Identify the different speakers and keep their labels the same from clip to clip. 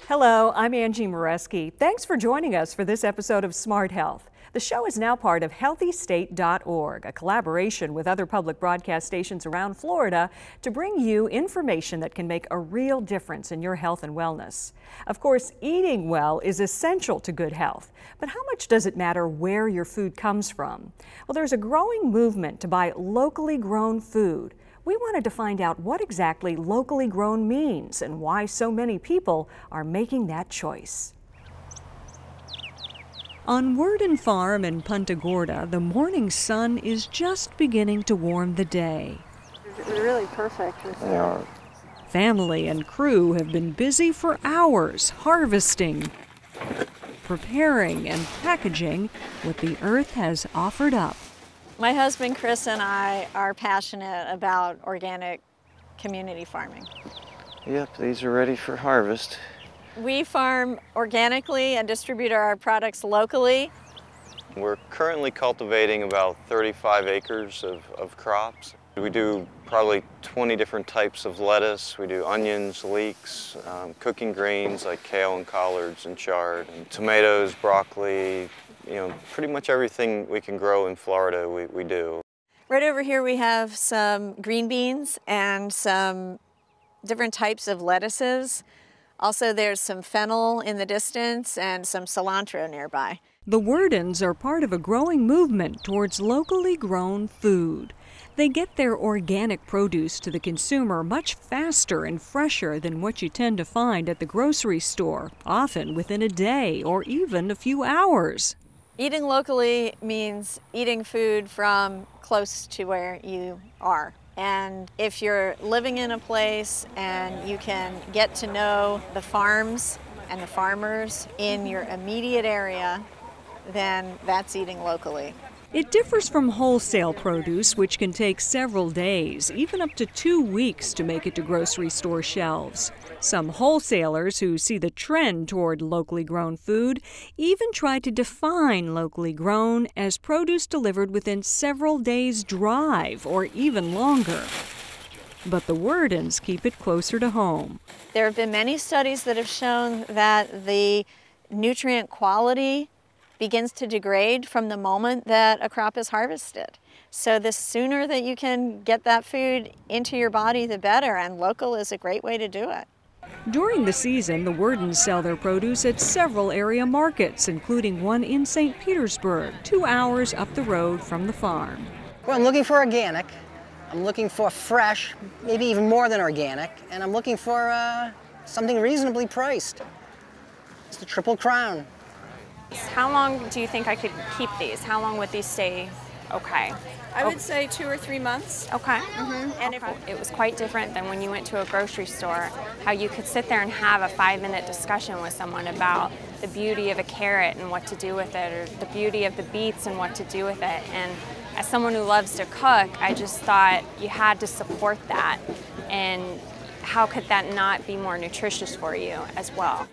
Speaker 1: Hello, I'm Angie Moreski. Thanks for joining us for this episode of Smart Health. The show is now part of HealthyState.org, a collaboration with other public broadcast stations around Florida to bring you information that can make a real difference in your health and wellness. Of course, eating well is essential to good health, but how much does it matter where your food comes from? Well, there's a growing movement to buy locally grown food. We wanted to find out what exactly locally grown means and why so many people are making that choice. On Worden Farm in Punta Gorda, the morning sun is just beginning to warm the day.
Speaker 2: They're really perfect.
Speaker 3: They are.
Speaker 1: Family and crew have been busy for hours harvesting, preparing, and packaging what the earth has offered up.
Speaker 2: My husband Chris and I are passionate about organic community farming.
Speaker 3: Yep, these are ready for harvest.
Speaker 2: We farm organically and distribute our products locally.
Speaker 3: We're currently cultivating about 35 acres of crops. We do probably 20 different types of lettuce. We do onions, leeks, cooking greens like kale and collards and chard, and tomatoes, broccoli, pretty much everything we can grow in Florida we do.
Speaker 2: Right over here we have some green beans and some different types of lettuces. Also there's some fennel in the distance and some cilantro nearby.
Speaker 1: The Wordens are part of a growing movement towards locally grown food. They get their organic produce to the consumer much faster and fresher than what you tend to find at the grocery store, often within a day or even a few hours.
Speaker 2: Eating locally means eating food from close to where you are. And if you're living in a place and you can get to know the farms and the farmers in your immediate area, then that's eating locally.
Speaker 1: It differs from wholesale produce, which can take several days, even up to 2 weeks to make it to grocery store shelves. Some wholesalers who see the trend toward locally grown food even try to define locally grown as produce delivered within several days' drive or even longer. But the Wordens keep it closer to home.
Speaker 2: There have been many studies that have shown that the nutrient quality begins to degrade from the moment that a crop is harvested. So the sooner that you can get that food into your body, the better, and local is a great way to do it.
Speaker 1: During the season, the Wordens sell their produce at several area markets, including one in St. Petersburg, 2 hours up the road from the farm.
Speaker 4: Well, I'm looking for organic. I'm looking for fresh, maybe even more than organic, and I'm looking for something reasonably priced. It's the Triple Crown.
Speaker 5: How long do you think I could keep these? How long would these stay okay?
Speaker 6: I would say 2 or 3 months.
Speaker 5: Okay. And it was quite different than when you went to a grocery store, how you could sit there and have a 5-minute discussion with someone about the beauty of a carrot and what to do with it, or the beauty of the beets and what to do with it. And as someone who loves to cook, I just thought you had to support that. And how could that not be more nutritious for you as well?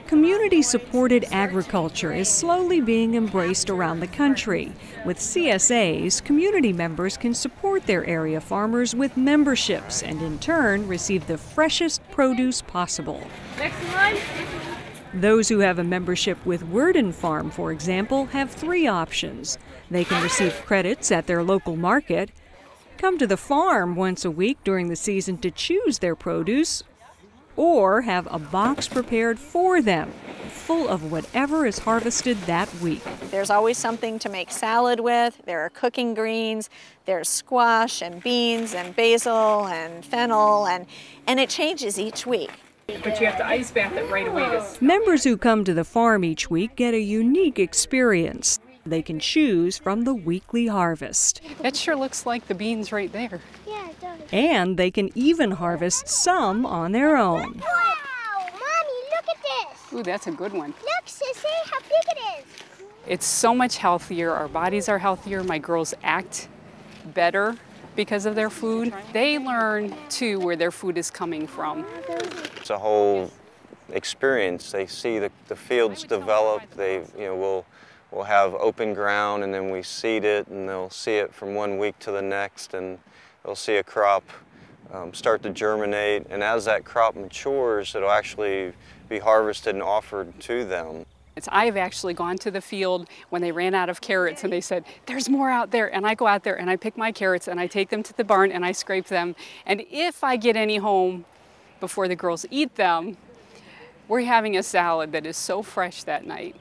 Speaker 1: Community-supported agriculture is slowly being embraced around the country. With CSAs, community members can support their area farmers with memberships and in turn receive the freshest produce possible.
Speaker 6: Next one.
Speaker 1: Those who have a membership with Worden Farm, for example, have 3 options. They can receive credits at their local market, come to the farm once a week during the season to choose their produce, or have a box prepared for them, full of whatever is harvested that week.
Speaker 2: There's always something to make salad with. There are cooking greens, there's squash and beans and basil and fennel, and it changes each week.
Speaker 6: But you have to ice bath it right away.
Speaker 1: Members who come to the farm each week get a unique experience. They can choose from the weekly harvest.
Speaker 7: That sure looks like the beans right there.
Speaker 8: Yeah, it does.
Speaker 1: And they can even harvest some on their own.
Speaker 8: Wow! Mommy, look at this!
Speaker 7: Ooh, that's a good one.
Speaker 8: Look, Sissy, how big it is!
Speaker 7: It's so much healthier. Our bodies are healthier. My girls act better because of their food. They learn, too, where their food is coming from.
Speaker 3: It's a whole experience. They see the fields develop. We'll have open ground, and then we seed it, and they'll see it from one week to the next, and they'll see a crop start to germinate, and as that crop matures, it'll actually be harvested and offered to them.
Speaker 7: I've actually gone to the field when they ran out of carrots and they said, there's more out there, and I go out there and I pick my carrots and I take them to the barn and I scrape them, and if I get any home before the girls eat them, we're having a salad that is so fresh that night.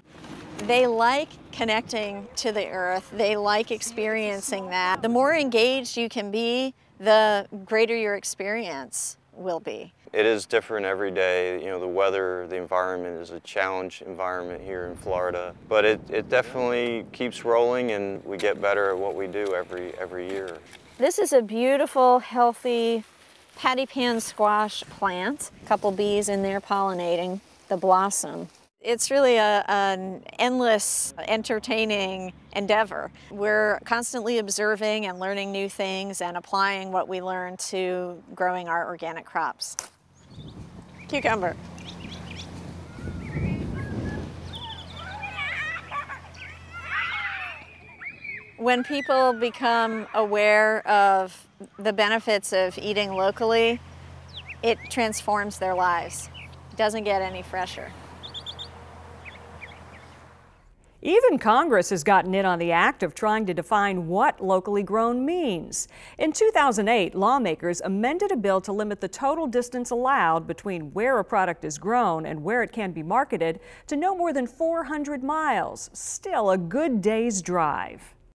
Speaker 2: They like connecting to the earth. They like experiencing that. The more engaged you can be, the greater your experience will be.
Speaker 3: It is different every day. You know, the weather, the environment is a challenge environment here in Florida, but it definitely keeps rolling, and we get better at what we do every year.
Speaker 2: This is a beautiful, healthy patty pan squash plant. A couple bees in there pollinating the blossom. It's really an endless, entertaining endeavor. We're constantly observing and learning new things and applying what we learn to growing our organic crops. Cucumber. When people become aware of the benefits of eating locally, it transforms their lives. It doesn't get any fresher.
Speaker 1: Even Congress has gotten in on the act of trying to define what locally grown means. In 2008, lawmakers amended a bill to limit the total distance allowed between where a product is grown and where it can be marketed to no more than 400 miles. Still a good day's drive.